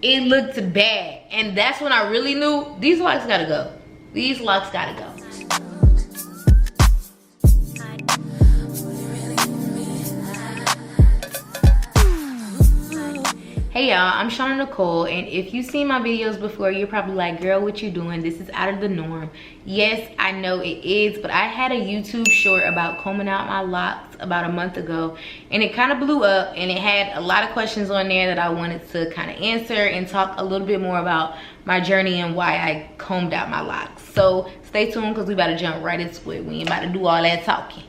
it looked bad. And that's when I really knew these locks gotta go. These locks gotta go. Hey y'all, I'm Shauna Nicole, and if you've seen my videos before, you're probably like, girl, what you doing? This is out of the norm. Yes, I know it is, but I had a YouTube short about combing out my locks about a month ago, and it kind of blew up, and it had a lot of questions on there that I wanted to kind of answer and talk a little bit more about my journey and why I combed out my locks. So stay tuned, because we about to jump right into it. We ain't about to do all that talking.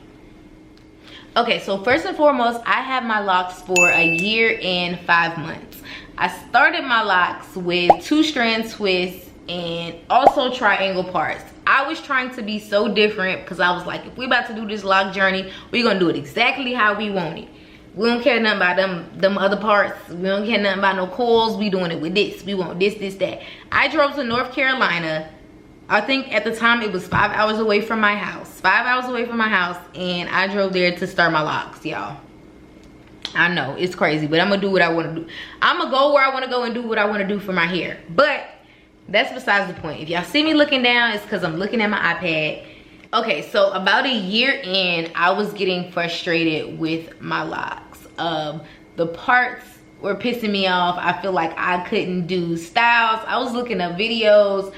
Okay, so first and foremost, I have my locks for a year and 5 months. I started my locks with 2-strand twists and also triangle parts. I was trying to be so different because I was like, if we about to do this lock journey, we're gonna do it exactly how we want it. We don't care nothing about them other parts. We don't care nothing about no coils. We doing it with this. We want this, this, that. I drove to North Carolina. I think at the time it was 5 hours away from my house. 5 hours away from my house, and I drove there to start my locks, y'all. I know, it's crazy, but I'm gonna do what I wanna do. I'm gonna go where I wanna go and do what I wanna do for my hair. But that's besides the point. If y'all see me looking down, it's because I'm looking at my iPad. Okay, so about a year in, I was getting frustrated with my locks. The parts were pissing me off. I feel like I couldn't do styles. I was looking up videos,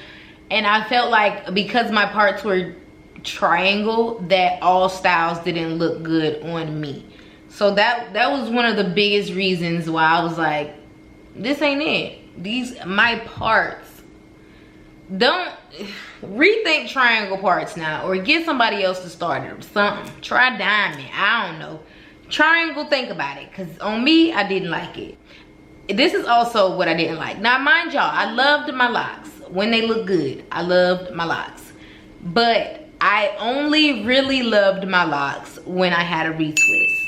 and I felt like because my parts were triangle, that all styles didn't look good on me. So that was one of the biggest reasons why I was like, this ain't it. My parts. Don't rethink triangle parts now, or get somebody else to start it or something. Try diamond, I don't know. Triangle, think about it, because on me, I didn't like it. This is also what I didn't like. Now, mind y'all, I loved my locks. When they look good, I loved my locks. But I only really loved my locks when I had a retwist.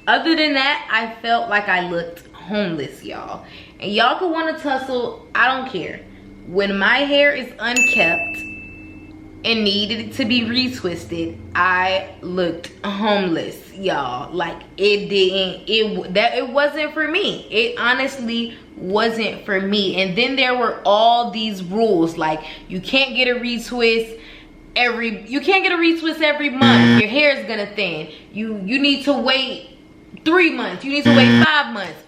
Other than that, I felt like I looked homeless, y'all. And y'all could want to tussle, I don't care. When my hair is unkept and needed to be retwisted, I looked homeless, y'all. Like, it wasn't for me. It honestly wasn't for me. And then there were all these rules, like you can't get a retwist every month. Your hair is gonna thin. You need to wait 3 months. You need to wait 5 months.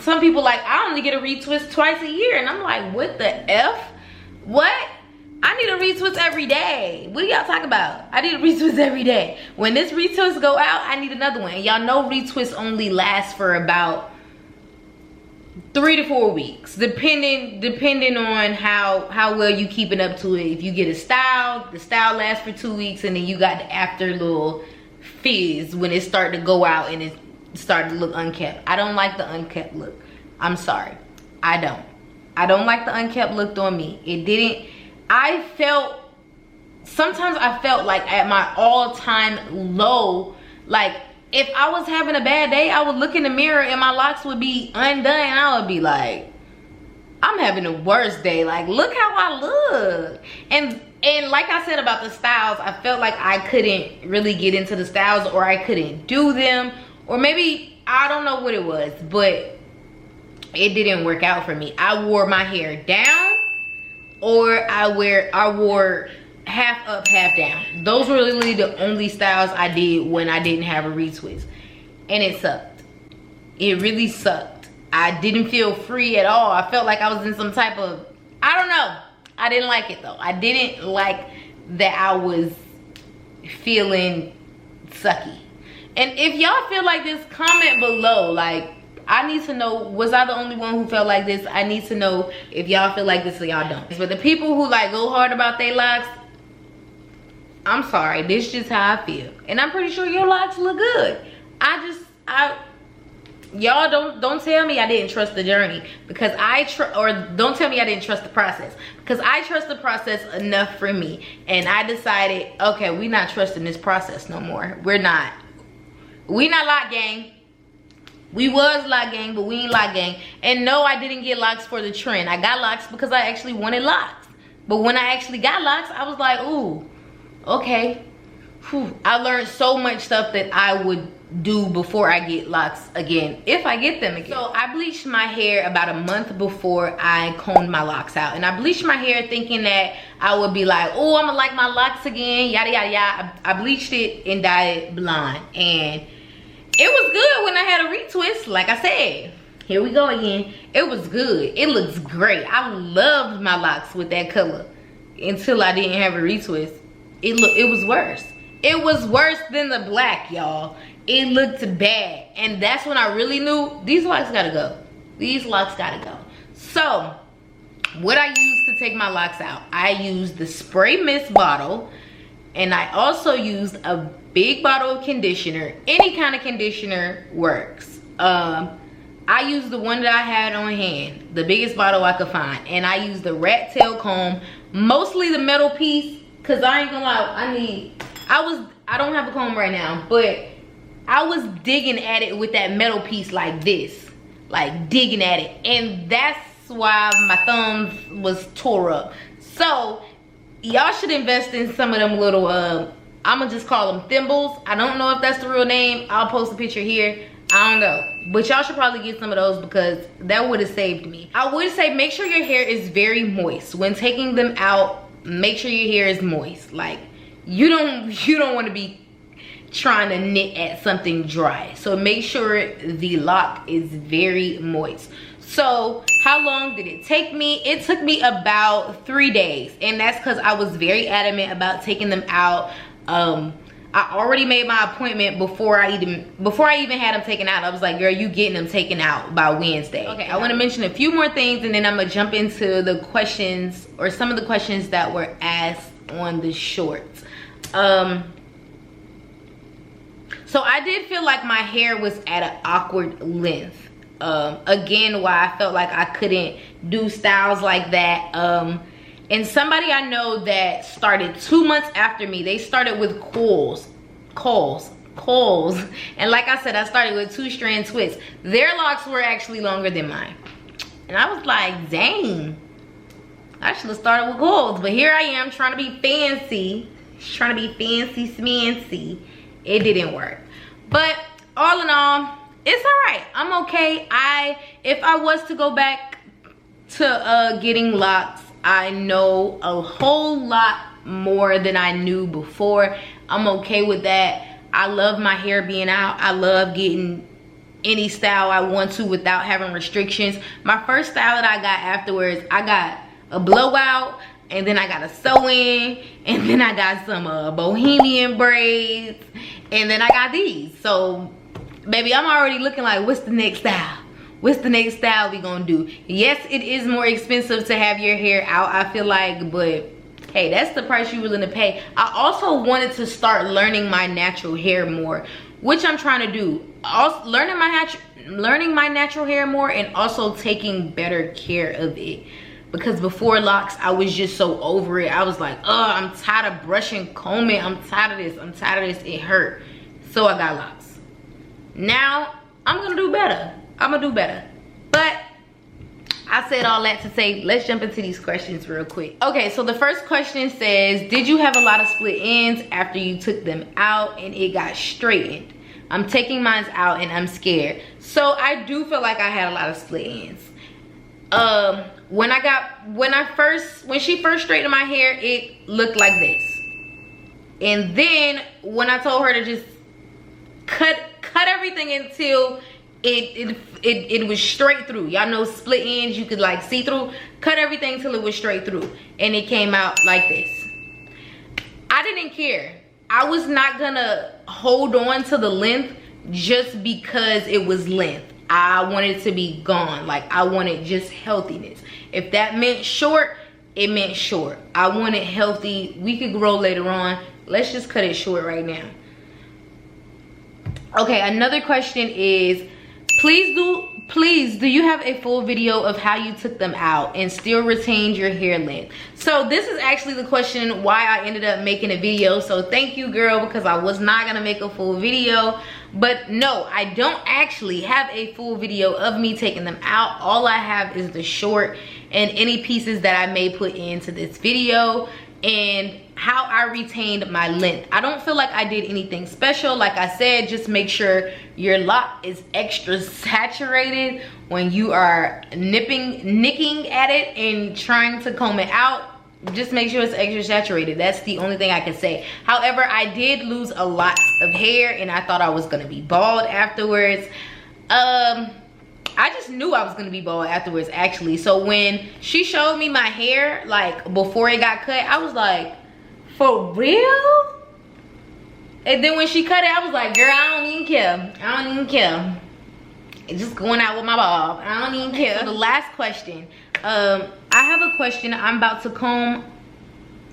Some people like, I only get a retwist twice a year, and I'm like, what the F? What? I need a retwist every day. What are y'all talking about? I need a retwist every day. When this retwist go out, I need another one. And y'all know retwists only last for about 3 to 4 weeks, depending on how well you keeping up to it. If you get a style, the style lasts for 2 weeks, and then you got the after little fizz when it start to go out and it started to look unkept. I don't like the unkept look. I'm sorry. I don't like the unkept look on me. It didn't. Sometimes I felt like at my all-time low, like if I was having a bad day, I would look in the mirror and my locks would be undone, and I would be like, I'm having the worst day. Like, look how I look. And like I said about the styles, I felt like I couldn't really get into the styles, or I couldn't do them, or maybe I don't know what it was, but it didn't work out for me. I wore my hair down, or I wore half up, half down. Those were literally the only styles I did when I didn't have a retwist, and it sucked. It really sucked. I didn't feel free at all. I felt like I was in some type of, I don't know. I didn't like it though. I didn't like that I was feeling sucky. And if y'all feel like this, comment below. Like, I need to know, was I the only one who felt like this? I need to know if y'all feel like this or y'all don't. But the people who like go hard about their locks, I'm sorry, this is just how I feel. And I'm pretty sure your locks look good. Y'all don't tell me I didn't trust the journey, because or don't tell me I didn't trust the process, because I trust the process enough for me. And I decided, okay, we not trusting this process no more. We not lock gang. We was lock gang, but we ain't lock gang. And no, I didn't get locks for the trend. I got locks because I actually wanted locks. But when I actually got locks, I was like, ooh, okay. Whew. I learned so much stuff that I would do before I get locks again, if I get them again. So I bleached my hair about a month before I combed my locks out, and I bleached my hair thinking that I would be like, oh, I'm gonna like my locks again, yada yada yada. I bleached it and dyed it blonde, and it was good when I had a retwist. Like I said, here we go again. It was good. It looks great. I loved my locks with that color until I didn't have a retwist. It was worse. It was worse than the black, y'all. It looked bad, and that's when I really knew these locks gotta go. These locks gotta go. So what I used to take my locks out, I used the spray mist bottle, and I also used a big bottle of conditioner. Any kind of conditioner works. I used the one that I had on hand, the biggest bottle I could find, and I used the rat tail comb, mostly the metal piece, cause I ain't gonna lie, I don't have a comb right now, but I was digging at it with that metal piece like this, like digging at it, and that's why my thumbs was tore up. So y'all should invest in some of them little I'ma just call them thimbles. I don't know if that's the real name. I'll post a picture here. I don't know, but y'all should probably get some of those because that would have saved me. I would say make sure your hair is very moist when taking them out. Make sure your hair is moist. Like you don't want to be trying to knit at something dry, so make sure the lock is very moist. So how long did it take me? It took me about 3 days, and that's because I was very adamant about taking them out. I already made my appointment before I even had them taken out. I was like, girl, you getting them taken out by Wednesday. Okay, I want to mention a few more things, and then I'm gonna jump into the questions, or some of the questions that were asked on the shorts. So I did feel like my hair was at an awkward length. Again, why I felt like I couldn't do styles like that. And somebody I know that started 2 months after me, they started with coils. And like I said, I started with 2-strand twists. Their locks were actually longer than mine. And I was like, dang, I should have started with coils. But here I am trying to be fancy. Trying to be fancy smancy. It didn't work. But all in all, it's all right. I'm okay. If I was to go back to getting locks, I know a whole lot more than I knew before. I'm okay with that. I love my hair being out. I love getting any style I want to without having restrictions. My first style that I got afterwards, I got a blowout, and then I got a sew-in, and then I got some bohemian braids, and then I got these. So baby, I'm already looking like, what's the next style? What's the next style we gonna do? Yes, it is more expensive to have your hair out, I feel like, but hey, that's the price you're willing to pay. I also wanted to start learning my natural hair more, which I'm trying to do. Also, learning my natural hair more, and also taking better care of it. Because before locks, I was just so over it. I was like, I'm tired of brushing, combing. I'm tired of this. I'm tired of this. It hurt. So I got locks. Now, I'm going to do better. I'm going to do better. But I said all that to say, let's jump into these questions real quick. Okay, so the first question says, did you have a lot of split ends after you took them out and it got straightened? I'm taking mine out and I'm scared. So I do feel like I had a lot of split ends. When she first straightened my hair, it looked like this. And then when I told her to just cut everything until it was straight through. Y'all know split ends you could like see through. Cut everything till it was straight through, and it came out like this. I didn't care. I was not gonna hold on to the length just because it was length. I wanted it to be gone. Like, I wanted just healthiness. If that meant short, it meant short. I want it healthy. We could grow later on. Let's just cut it short right now. Okay, another question is, please do you have a full video of how you took them out and still retained your hair length? So this is actually the question why I ended up making a video. So thank you, girl, because I was not gonna make a full video. But no, I don't actually have a full video of me taking them out. All I have is the short and any pieces that I may put into this video. and how I retained my length. I don't feel like I did anything special. Like I said, just make sure your lock is extra saturated when you are nicking at it and trying to comb it out. Just make sure it's extra saturated. That's the only thing I can say. However, I did lose a lot of hair and I thought I was gonna be bald afterwards. I just knew I was gonna be bald afterwards, actually. So when she showed me my hair, like before it got cut, I was like, for real? And then when she cut it, I was like, girl, I don't even care. I don't even care. It's just going out with my bob. I don't even care. So the last question. I have a question. I'm about to comb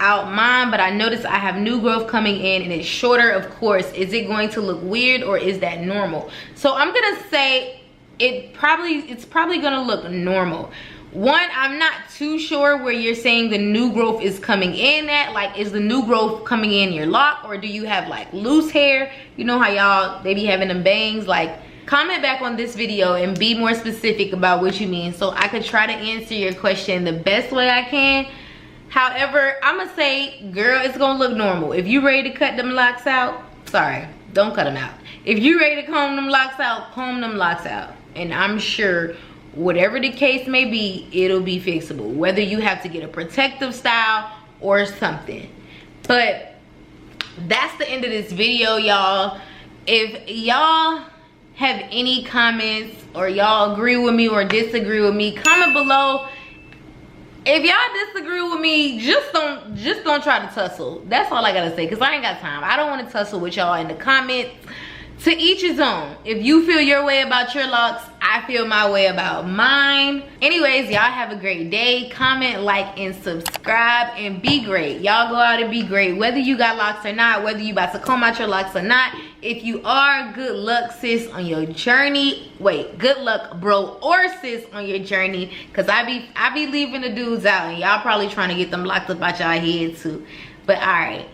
out mine, but I noticed I have new growth coming in and it's shorter, of course. Is it going to look weird or is that normal? So I'm gonna say it's probably gonna look normal. One, I'm not too sure where you're saying the new growth is coming in at. Like, is the new growth coming in your lock, or do you have like loose hair? You know how y'all, they be having them bangs. Like, comment back on this video and be more specific about what you mean so I could try to answer your question the best way I can. However, I'm gonna say, girl, it's gonna look normal. If you ready to cut them locks out, sorry, don't cut them out. If you ready to comb them locks out, comb them locks out. And I'm sure whatever the case may be, it'll be fixable. Whether you have to get a protective style or something. But that's the end of this video, y'all. If y'all have any comments or y'all agree with me or disagree with me, comment below. If y'all disagree with me, just don't try to tussle. That's all I gotta say, because I ain't got time. I don't want to tussle with y'all in the comments. To each his own. If you feel your way about your locks, I feel my way about mine. Anyways, y'all have a great day. Comment, like, and subscribe, and be great. Y'all go out and be great, whether you got locks or not, whether you about to comb out your locks or not. If you are, good luck, sis, on your journey. Wait, good luck, bro or sis, on your journey, because I be leaving the dudes out and y'all probably trying to get them locked up out y'all head too. But all right.